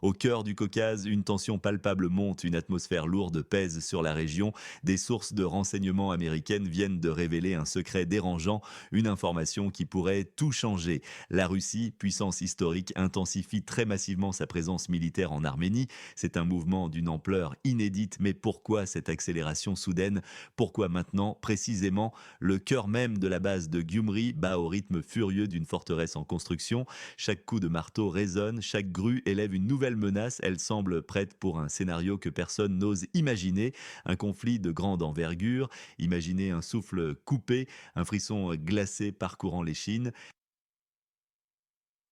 Au cœur du Caucase, une tension palpable monte, une atmosphère lourde pèse sur la région. Des sources de renseignement américaines viennent de révéler un secret dérangeant, une information qui pourrait tout changer. La Russie, puissance historique, intensifie très massivement sa présence militaire en Arménie. C'est un mouvement d'une ampleur inédite, mais pourquoi cette accélération soudaine? Pourquoi maintenant, précisément? Le cœur même de la base de Gyumri bat au rythme furieux d'une forteresse en construction. Chaque coup de marteau résonne, chaque grue élève une nouvelle menace, elle semble prête pour un scénario que personne n'ose imaginer, un conflit de grande envergure, imaginez un souffle coupé, un frisson glacé parcourant l'échine.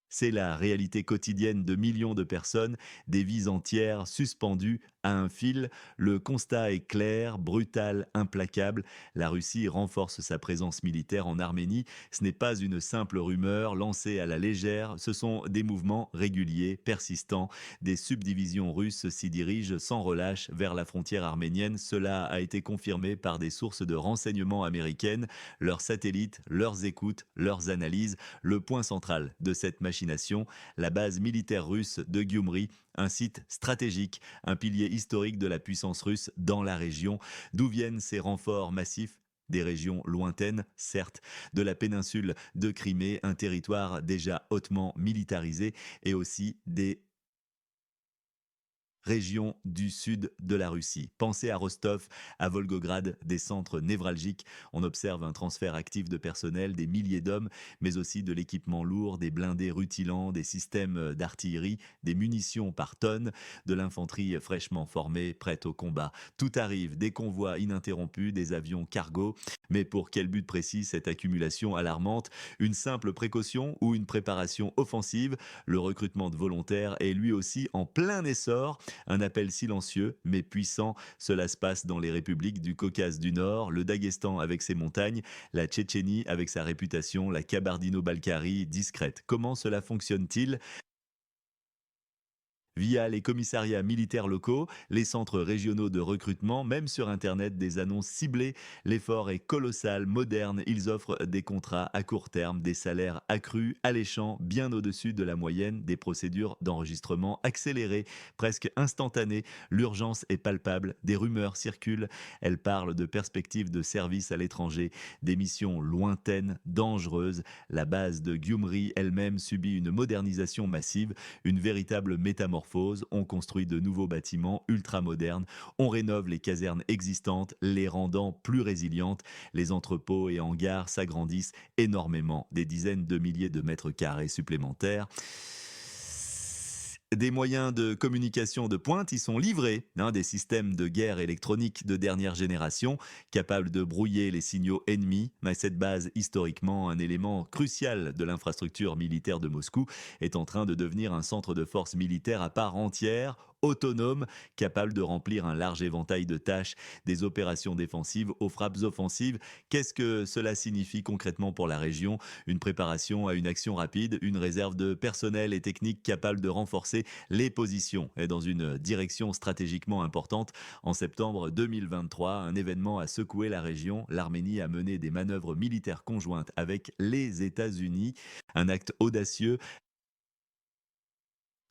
C'est la réalité quotidienne de millions de personnes, des vies entières suspendues à un fil. Le constat est clair, brutal, implacable. La Russie renforce sa présence militaire en Arménie. Ce n'est pas une simple rumeur lancée à la légère, ce sont des mouvements réguliers, persistants. Des subdivisions russes s'y dirigent sans relâche vers la frontière arménienne. Cela a été confirmé par des sources de renseignement américaines, leurs satellites, leurs écoutes, leurs analyses. Le point central de cette machination, la base militaire russe de Gyumri, un site stratégique, un pilier historique de la puissance russe dans la région. D'où viennent ces renforts massifs? Des régions lointaines, certes, de la péninsule de Crimée, un territoire déjà hautement militarisé, et aussi des région du sud de la Russie. Pensez à Rostov, à Volgograd, des centres névralgiques. On observe un transfert actif de personnel, des milliers d'hommes, mais aussi de l'équipement lourd, des blindés rutilants, des systèmes d'artillerie, des munitions par tonnes, de l'infanterie fraîchement formée, prête au combat. Tout arrive, des convois ininterrompus, des avions cargo. Mais pour quel but précis cette accumulation alarmante? Une simple précaution ou une préparation offensive? Le recrutement de volontaires est lui aussi en plein essor. Un appel silencieux mais puissant, cela se passe dans les républiques du Caucase du Nord, le Daghestan avec ses montagnes, la Tchétchénie avec sa réputation, la Kabardino-Balkarie discrète. Comment cela fonctionne-t-il? Via les commissariats militaires locaux, les centres régionaux de recrutement, même sur Internet, des annonces ciblées. L'effort est colossal, moderne. Ils offrent des contrats à court terme, des salaires accrus, alléchants, bien au-dessus de la moyenne, des procédures d'enregistrement accélérées, presque instantanées. L'urgence est palpable, des rumeurs circulent. Elles parlent de perspectives de service à l'étranger, des missions lointaines, dangereuses. La base de Gyumri elle-même subit une modernisation massive, une véritable métamorphose. On construit de nouveaux bâtiments ultramodernes, on rénove les casernes existantes, les rendant plus résilientes. Les entrepôts et hangars s'agrandissent énormément, des dizaines de milliers de mètres carrés supplémentaires. Des moyens de communication de pointe y sont livrés, des systèmes de guerre électronique de dernière génération, capables de brouiller les signaux ennemis. Mais cette base, historiquement un élément crucial de l'infrastructure militaire de Moscou, est en train de devenir un centre de force militaire à part entière, autonome, capable de remplir un large éventail de tâches, des opérations défensives aux frappes offensives. Qu'est-ce que cela signifie concrètement pour la région? Une préparation à une action rapide, une réserve de personnel et technique capable de renforcer les positions et dans une direction stratégiquement importante. En septembre 2023, un événement a secoué la région. L'Arménie a mené des manœuvres militaires conjointes avec les États-Unis. Un acte audacieux.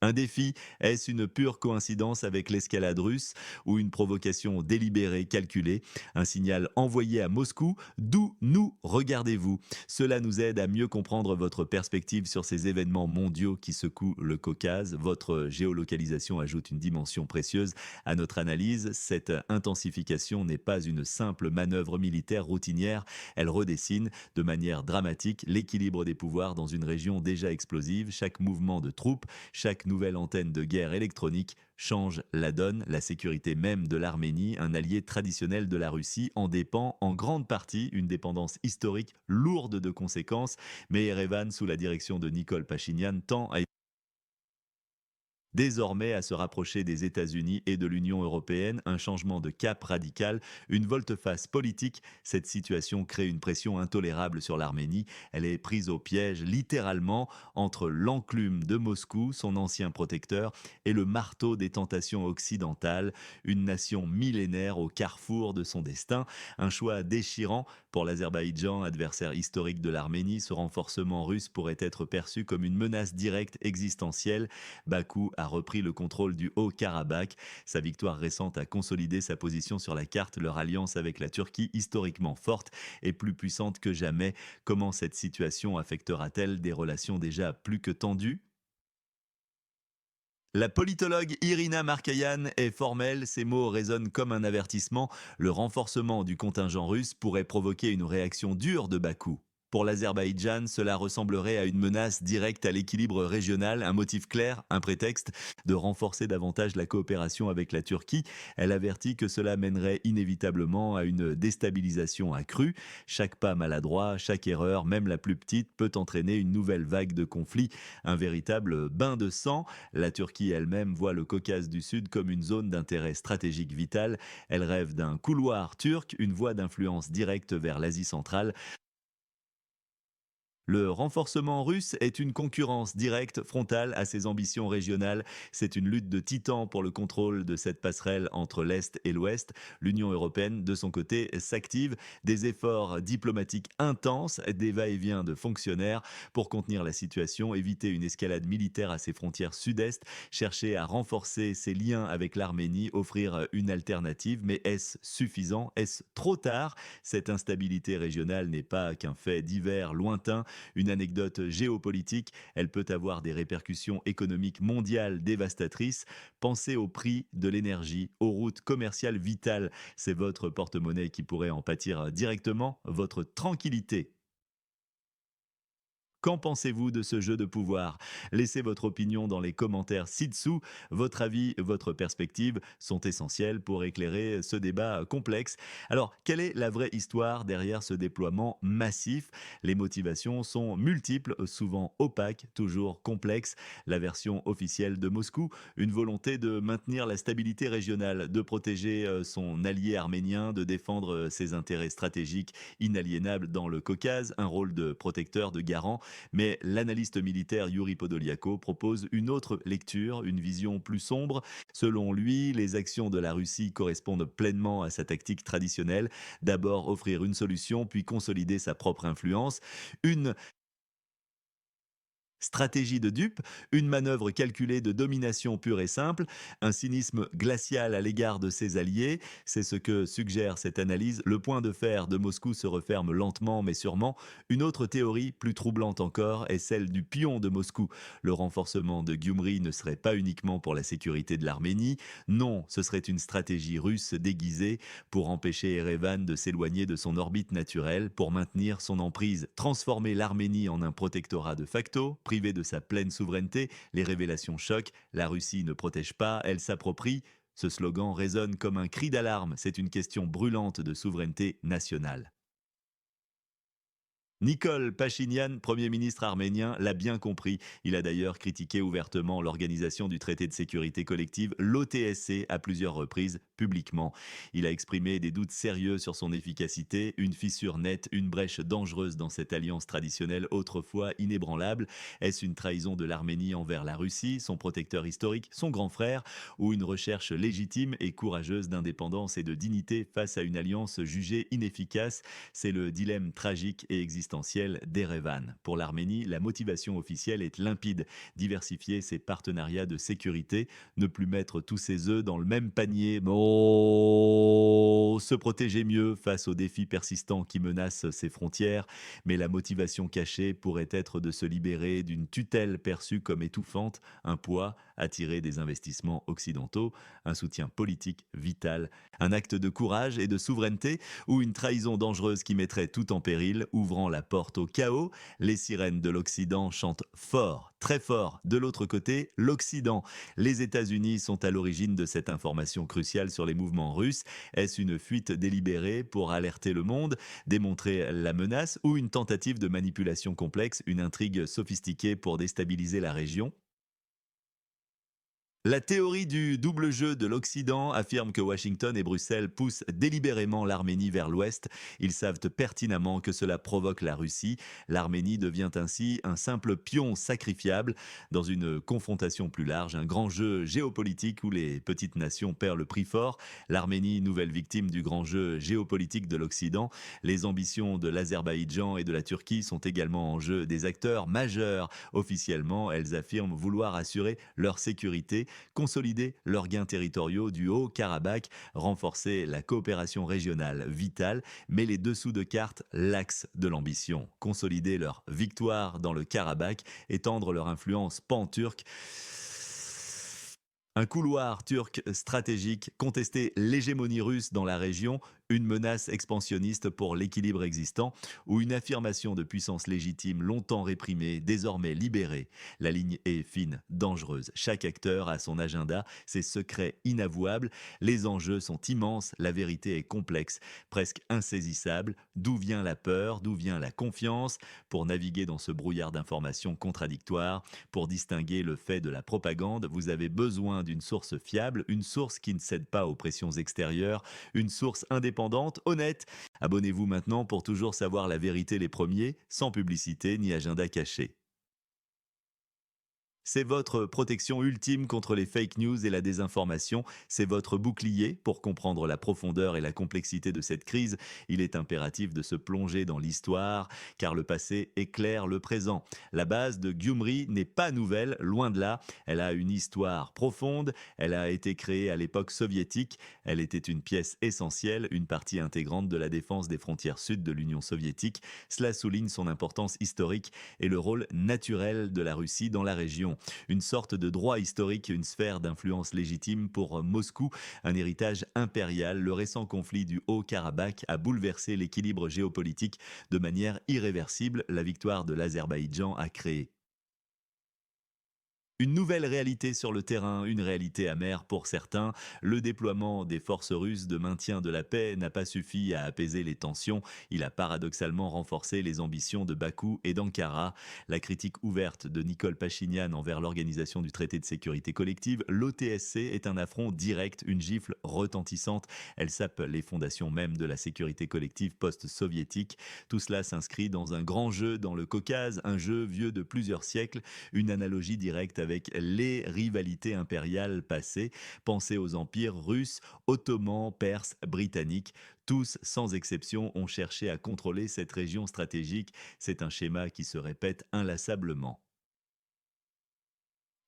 Un défi, est-ce une pure coïncidence avec l'escalade russe ou une provocation délibérée, calculée? Un signal envoyé à Moscou, d'où nous regardez-vous? Cela nous aide à mieux comprendre votre perspective sur ces événements mondiaux qui secouent le Caucase. Votre géolocalisation ajoute une dimension précieuse à notre analyse. Cette intensification n'est pas une simple manœuvre militaire routinière, elle redessine de manière dramatique l'équilibre des pouvoirs dans une région déjà explosive. Chaque mouvement de troupes, chaque nouvelle antenne de guerre électronique change la donne. La sécurité même de l'Arménie, un allié traditionnel de la Russie, en dépend en grande partie, une dépendance historique lourde de conséquences. Mais Erevan, sous la direction de Nicole Pachinian, tend à désormais à se rapprocher des États-Unis et de l'Union européenne, un changement de cap radical, une volte-face politique. Cette situation crée une pression intolérable sur l'Arménie. Elle est prise au piège littéralement entre l'enclume de Moscou, son ancien protecteur, et le marteau des tentations occidentales, une nation millénaire au carrefour de son destin. Un choix déchirant pour l'Azerbaïdjan, adversaire historique de l'Arménie. Ce renforcement russe pourrait être perçu comme une menace directe existentielle. Bakou a a repris le contrôle du Haut-Karabakh. Sa victoire récente a consolidé sa position sur la carte. Leur alliance avec la Turquie, historiquement forte, est plus puissante que jamais. Comment cette situation affectera-t-elle des relations déjà plus que tendues? La politologue Irina Markayan est formelle, ses mots résonnent comme un avertissement. Le renforcement du contingent russe pourrait provoquer une réaction dure de Bakou. Pour l'Azerbaïdjan, cela ressemblerait à une menace directe à l'équilibre régional, un motif clair, un prétexte de renforcer davantage la coopération avec la Turquie. Elle avertit que cela mènerait inévitablement à une déstabilisation accrue. Chaque pas maladroit, chaque erreur, même la plus petite, peut entraîner une nouvelle vague de conflits, un véritable bain de sang. La Turquie elle-même voit le Caucase du Sud comme une zone d'intérêt stratégique vital. Elle rêve d'un couloir turc, une voie d'influence directe vers l'Asie centrale. Le renforcement russe est une concurrence directe, frontale à ses ambitions régionales. C'est une lutte de titans pour le contrôle de cette passerelle entre l'Est et l'Ouest. L'Union européenne, de son côté, s'active. Des efforts diplomatiques intenses, des va-et-vient de fonctionnaires pour contenir la situation, éviter une escalade militaire à ses frontières sud-est, chercher à renforcer ses liens avec l'Arménie, offrir une alternative. Mais est-ce suffisant? Est-ce trop tard? Cette instabilité régionale n'est pas qu'un fait divers lointain, une anecdote géopolitique. Elle peut avoir des répercussions économiques mondiales dévastatrices. Pensez au prix de l'énergie, aux routes commerciales vitales. C'est votre porte-monnaie qui pourrait en pâtir directement, votre tranquillité. Qu'en pensez-vous de ce jeu de pouvoir? Laissez votre opinion dans les commentaires ci-dessous. Votre avis, votre perspective sont essentiels pour éclairer ce débat complexe. Alors, quelle est la vraie histoire derrière ce déploiement massif? Les motivations sont multiples, souvent opaques, toujours complexes. La version officielle de Moscou, une volonté de maintenir la stabilité régionale, de protéger son allié arménien, de défendre ses intérêts stratégiques inaliénables dans le Caucase, un rôle de protecteur, de garant. Mais l'analyste militaire Yuri Podoliako propose une autre lecture, une vision plus sombre. Selon lui, les actions de la Russie correspondent pleinement à sa tactique traditionnelle, d'abord offrir une solution, puis consolider sa propre influence. Une stratégie de dupe, une manœuvre calculée de domination pure et simple, un cynisme glacial à l'égard de ses alliés, c'est ce que suggère cette analyse. Le point de fer de Moscou se referme lentement mais sûrement. Une autre théorie, plus troublante encore, est celle du pion de Moscou. Le renforcement de Gyumri ne serait pas uniquement pour la sécurité de l'Arménie, non, ce serait une stratégie russe déguisée pour empêcher Erevan de s'éloigner de son orbite naturelle, pour maintenir son emprise, transformer l'Arménie en un protectorat de facto, privée de sa pleine souveraineté. Les révélations choquent, la Russie ne protège pas, elle s'approprie. Ce slogan résonne comme un cri d'alarme, c'est une question brûlante de souveraineté nationale. Nikol Pachinian, Premier ministre arménien, l'a bien compris. Il a d'ailleurs critiqué ouvertement l'organisation du traité de sécurité collective, l'OTSC, à plusieurs reprises, publiquement. Il a exprimé des doutes sérieux sur son efficacité, une fissure nette, une brèche dangereuse dans cette alliance traditionnelle autrefois inébranlable. Est-ce une trahison de l'Arménie envers la Russie, son protecteur historique, son grand frère, ou une recherche légitime et courageuse d'indépendance et de dignité face à une alliance jugée inefficace? C'est le dilemme tragique et existentiel d'Erevan. Pour l'Arménie, la motivation officielle est limpide: diversifier ses partenariats de sécurité, ne plus mettre tous ses œufs dans le même panier, se protéger mieux face aux défis persistants qui menacent ses frontières. Mais la motivation cachée pourrait être de se libérer d'une tutelle perçue comme étouffante, un poids, attirer des investissements occidentaux, un soutien politique vital, un acte de courage et de souveraineté, ou une trahison dangereuse qui mettrait tout en péril, ouvrant la porte au chaos. Les sirènes de l'Occident chantent fort, très fort. De l'autre côté, l'Occident. Les États-Unis sont à l'origine de cette information cruciale sur les mouvements russes. Est-ce une fuite délibérée pour alerter le monde, démontrer la menace, ou une tentative de manipulation complexe, une intrigue sophistiquée pour déstabiliser la région? La théorie du double jeu de l'Occident affirme que Washington et Bruxelles poussent délibérément l'Arménie vers l'Ouest. Ils savent pertinemment que cela provoque la Russie. L'Arménie devient ainsi un simple pion sacrifiable dans une confrontation plus large, un grand jeu géopolitique où les petites nations perdent le prix fort. L'Arménie, nouvelle victime du grand jeu géopolitique de l'Occident. Les ambitions de l'Azerbaïdjan et de la Turquie sont également en jeu. Des acteurs majeurs. Officiellement, elles affirment vouloir assurer leur sécurité, consolider leurs gains territoriaux du Haut-Karabakh, renforcer la coopération régionale vitale, mais les dessous de cartes, l'axe de l'ambition. Consolider leur victoire dans le Karabakh, étendre leur influence pan-turque, un couloir turc stratégique, contester l'hégémonie russe dans la région, une menace expansionniste pour l'équilibre existant ou une affirmation de puissance légitime longtemps réprimée, désormais libérée. La ligne est fine, dangereuse. Chaque acteur a son agenda, ses secrets inavouables. Les enjeux sont immenses, la vérité est complexe, presque insaisissable. D'où vient la peur, d'où vient la confiance? Pour naviguer dans ce brouillard d'informations contradictoires, pour distinguer le fait de la propagande, vous avez besoin d'une source fiable, une source qui ne cède pas aux pressions extérieures, une source indépendante, honnête. Abonnez-vous maintenant pour toujours savoir la vérité les premiers, sans publicité ni agenda caché. C'est votre protection ultime contre les fake news et la désinformation. C'est votre bouclier pour comprendre la profondeur et la complexité de cette crise. Il est impératif de se plonger dans l'histoire, car le passé éclaire le présent. La base de Gyumri n'est pas nouvelle, loin de là. Elle a une histoire profonde. Elle a été créée à l'époque soviétique. Elle était une pièce essentielle, une partie intégrante de la défense des frontières sud de l'Union soviétique. Cela souligne son importance historique et le rôle naturel de la Russie dans la région. Une sorte de droit historique, une sphère d'influence légitime pour Moscou, un héritage impérial. Le récent conflit du Haut-Karabakh a bouleversé l'équilibre géopolitique de manière irréversible. La victoire de l'Azerbaïdjan a créé une nouvelle réalité sur le terrain, une réalité amère pour certains. Le déploiement des forces russes de maintien de la paix n'a pas suffi à apaiser les tensions. Il a paradoxalement renforcé les ambitions de Bakou et d'Ankara. La critique ouverte de Nicole Pachinian envers l'organisation du traité de sécurité collective, l'OTSC, est un affront direct, une gifle retentissante. Elle sape les fondations même de la sécurité collective post-soviétique. Tout cela s'inscrit dans un grand jeu dans le Caucase, un jeu vieux de plusieurs siècles, une analogie directe avec les rivalités impériales passées. Pensez aux empires russes, ottomans, perses, britanniques. Tous, sans exception, ont cherché à contrôler cette région stratégique. C'est un schéma qui se répète inlassablement.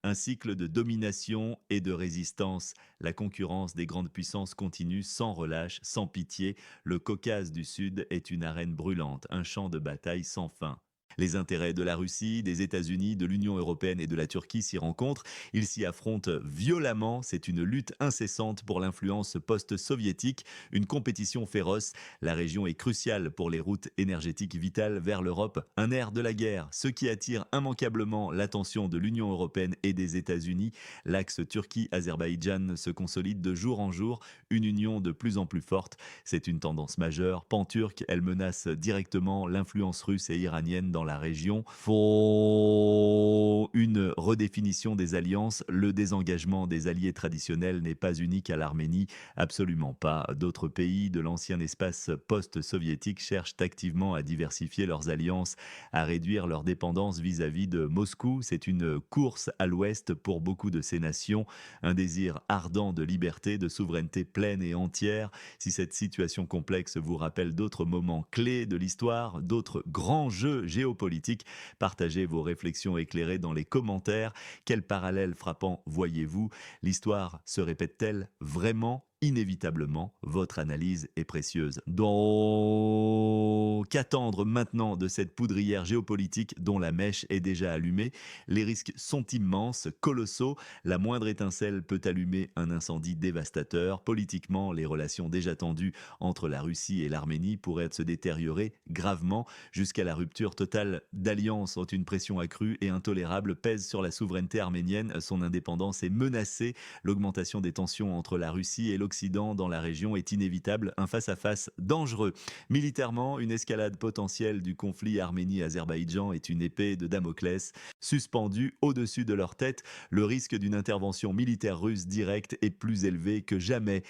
Un cycle de domination et de résistance. La concurrence des grandes puissances continue sans relâche, sans pitié. Le Caucase du Sud est une arène brûlante, un champ de bataille sans fin. Les intérêts de la Russie, des États-Unis, de l'Union européenne et de la Turquie s'y rencontrent. Ils s'y affrontent violemment. C'est une lutte incessante pour l'influence post-soviétique, une compétition féroce. La région est cruciale pour les routes énergétiques vitales vers l'Europe. Un air de la guerre, ce qui attire immanquablement l'attention de l'Union européenne et des États-Unis. L'axe Turquie-Azerbaïdjan se consolide de jour en jour, une union de plus en plus forte. C'est une tendance majeure, pan-turque. Elle menace directement l'influence russe et iranienne dans la région. Faut une redéfinition des alliances. Le désengagement des alliés traditionnels n'est pas unique à l'Arménie, absolument pas. D'autres pays de l'ancien espace post-soviétique cherchent activement à diversifier leurs alliances, à réduire leur dépendance vis-à-vis de Moscou. C'est une course à l'ouest pour beaucoup de ces nations, un désir ardent de liberté, de souveraineté pleine et entière. Si cette situation complexe vous rappelle d'autres moments clés de l'histoire, d'autres grands jeux géopolitiques, partagez vos réflexions éclairées dans les commentaires. Quel parallèle frappant voyez-vous? L'histoire se répète-t-elle vraiment? Inévitablement, votre analyse est précieuse. Donc, qu'attendre maintenant de cette poudrière géopolitique dont la mèche est déjà allumée? Les risques sont immenses, colossaux. La moindre étincelle peut allumer un incendie dévastateur. Politiquement, les relations déjà tendues entre la Russie et l'Arménie pourraient se détériorer gravement jusqu'à la rupture totale d'alliances, dont une pression accrue et intolérable pèse sur la souveraineté arménienne. Son indépendance est menacée. L'augmentation des tensions entre la Russie et l'Occident l'Occident dans la région est inévitable, un face-à-face dangereux. Militairement, une escalade potentielle du conflit Arménie-Azerbaïdjan est une épée de Damoclès suspendue au-dessus de leur tête. Le risque d'une intervention militaire russe directe est plus élevé que jamais.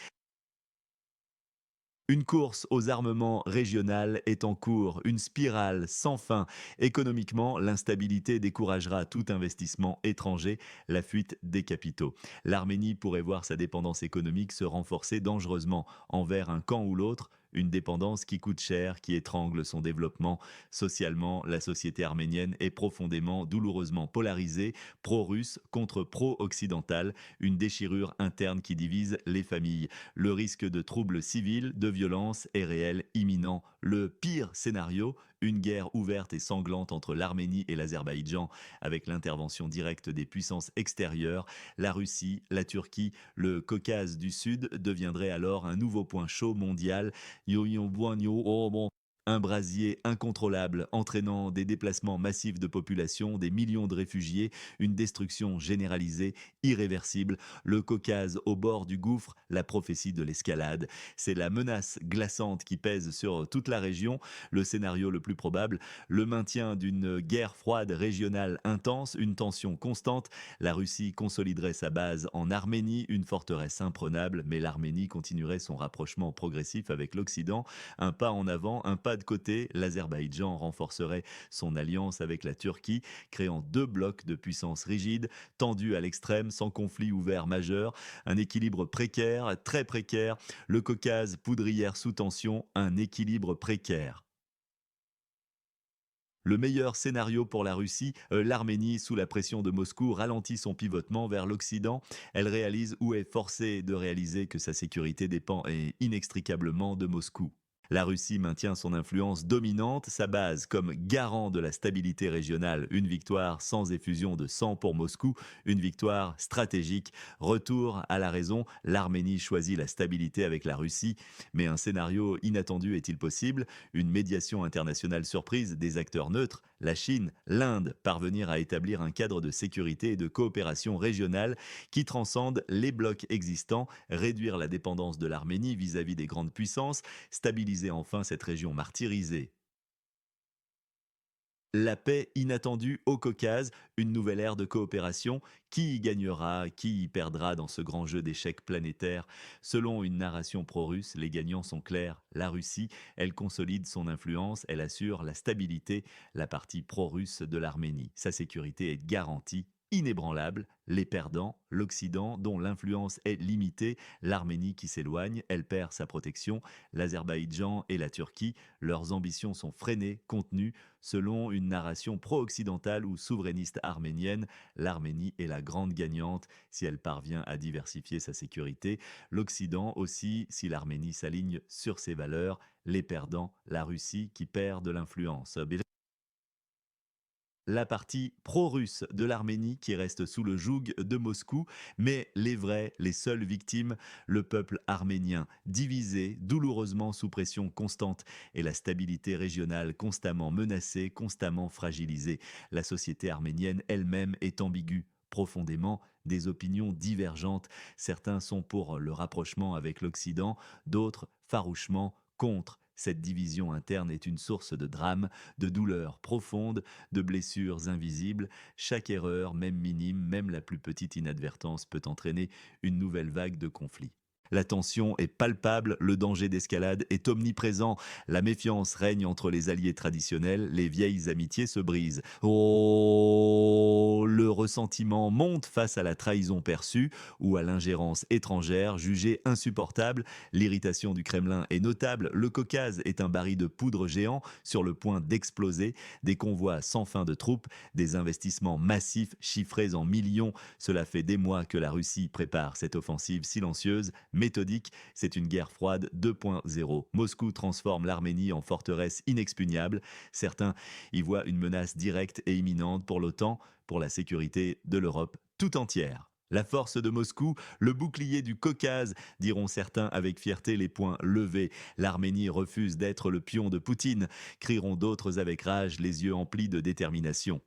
Une course aux armements régionales est en cours, une spirale sans fin. Économiquement, l'instabilité découragera tout investissement étranger, la fuite des capitaux. L'Arménie pourrait voir sa dépendance économique se renforcer dangereusement envers un camp ou l'autre, une dépendance qui coûte cher, qui étrangle son développement. Socialement, la société arménienne est profondément, douloureusement polarisée, pro-russe contre pro-occidental, une déchirure interne qui divise les familles. Le risque de troubles civils, de violence est réel, imminent. Le pire scénario, une guerre ouverte et sanglante entre l'Arménie et l'Azerbaïdjan, avec l'intervention directe des puissances extérieures, la Russie, la Turquie, le Caucase du Sud deviendrait alors un nouveau point chaud mondial. Yo yo boigno, oh bon. Un brasier incontrôlable, entraînant des déplacements massifs de population, des millions de réfugiés, une destruction généralisée, irréversible, le Caucase au bord du gouffre, la prophétie de l'escalade. C'est la menace glaçante qui pèse sur toute la région, le scénario le plus probable, le maintien d'une guerre froide régionale intense, une tension constante. La Russie consoliderait sa base en Arménie, une forteresse imprenable, mais l'Arménie continuerait son rapprochement progressif avec l'Occident, un pas en avant, un pas de côté. L'Azerbaïdjan renforcerait son alliance avec la Turquie, créant deux blocs de puissance rigides, tendus à l'extrême, sans conflit ouvert majeur, un équilibre précaire, très précaire, le Caucase poudrière sous tension, un équilibre précaire. Le meilleur scénario pour la Russie, l'Arménie, sous la pression de Moscou, ralentit son pivotement vers l'Occident. Elle réalise ou est forcée de réaliser que sa sécurité dépend inextricablement de Moscou. La Russie maintient son influence dominante, sa base comme garant de la stabilité régionale, une victoire sans effusion de sang pour Moscou, une victoire stratégique. Retour à la raison, l'Arménie choisit la stabilité avec la Russie, mais un scénario inattendu est-il possible? Une médiation internationale surprise des acteurs neutres, la Chine, l'Inde, parvenir à établir un cadre de sécurité et de coopération régionale qui transcende les blocs existants, réduire la dépendance de l'Arménie vis-à-vis des grandes puissances, stabiliser enfin cette région martyrisée. La paix inattendue au Caucase, une nouvelle ère de coopération. Qui y gagnera, qui y perdra dans ce grand jeu d'échecs planétaire? Selon une narration pro-russe, les gagnants sont clairs. La Russie, elle consolide son influence, elle assure la stabilité. La partie pro-russe de l'Arménie, sa sécurité est garantie, inébranlable. Les perdants, l'Occident, dont l'influence est limitée, l'Arménie qui s'éloigne, elle perd sa protection, l'Azerbaïdjan et la Turquie, leurs ambitions sont freinées, contenues. Selon une narration pro-occidentale ou souverainiste arménienne, l'Arménie est la grande gagnante si elle parvient à diversifier sa sécurité. L'Occident aussi si l'Arménie s'aligne sur ses valeurs. Les perdants, la Russie qui perd de l'influence. La partie pro-russe de l'Arménie qui reste sous le joug de Moscou, mais les vrais, les seules victimes, le peuple arménien, divisé, douloureusement sous pression constante, et la stabilité régionale constamment menacée, constamment fragilisée. La société arménienne elle-même est ambiguë. Profondément, des opinions divergentes. Certains sont pour le rapprochement avec l'Occident, d'autres farouchement contre. Cette division interne est une source de drame, de douleur profonde, de blessures invisibles. Chaque erreur, même minime, même la plus petite inadvertance peut entraîner une nouvelle vague de conflits. La tension est palpable, le danger d'escalade est omniprésent, la méfiance règne entre les alliés traditionnels, les vieilles amitiés se brisent. Oh, le ressentiment monte face à la trahison perçue ou à l'ingérence étrangère jugée insupportable. L'irritation du Kremlin est notable, le Caucase est un baril de poudre géant sur le point d'exploser, des convois sans fin de troupes, des investissements massifs chiffrés en millions. Cela fait des mois que la Russie prépare cette offensive silencieuse, méthodique. C'est une guerre froide 2.0. Moscou transforme l'Arménie en forteresse inexpugnable. Certains y voient une menace directe et imminente pour l'OTAN, pour la sécurité de l'Europe tout entière. La force de Moscou, le bouclier du Caucase, diront certains avec fierté les poings levés. L'Arménie refuse d'être le pion de Poutine, crieront d'autres avec rage, les yeux emplis de détermination.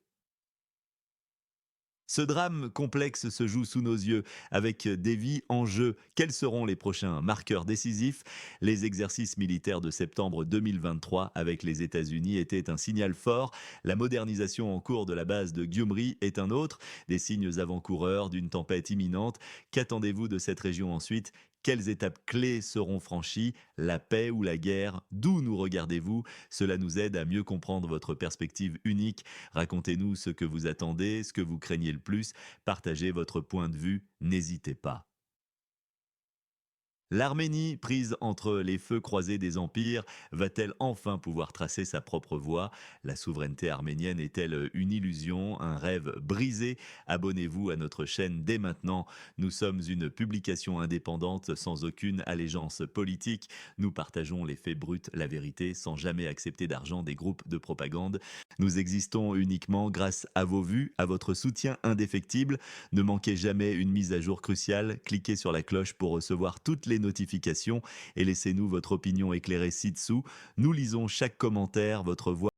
Ce drame complexe se joue sous nos yeux, avec des vies en jeu. Quels seront les prochains marqueurs décisifs? Les exercices militaires de septembre 2023 avec les États-Unis étaient un signal fort. La modernisation en cours de la base de Gyumri est un autre. Des signes avant-coureurs d'une tempête imminente. Qu'attendez-vous de cette région ensuite? Quelles étapes clés seront franchies? La paix ou la guerre? D'où nous regardez-vous? Cela nous aide à mieux comprendre votre perspective unique. Racontez-nous ce que vous attendez, ce que vous craignez le plus. Partagez votre point de vue. N'hésitez pas. L'Arménie, prise entre les feux croisés des empires, va-t-elle enfin pouvoir tracer sa propre voie? La souveraineté arménienne est-elle une illusion, un rêve brisé? Abonnez-vous à notre chaîne dès maintenant. Nous sommes une publication indépendante sans aucune allégeance politique. Nous partageons les faits bruts, la vérité, sans jamais accepter d'argent des groupes de propagande. Nous existons uniquement grâce à vos vues, à votre soutien indéfectible. Ne manquez jamais une mise à jour cruciale, cliquez sur la cloche pour recevoir toutes les notifications et laissez-nous votre opinion éclairée ci-dessous. Nous lisons chaque commentaire, votre voix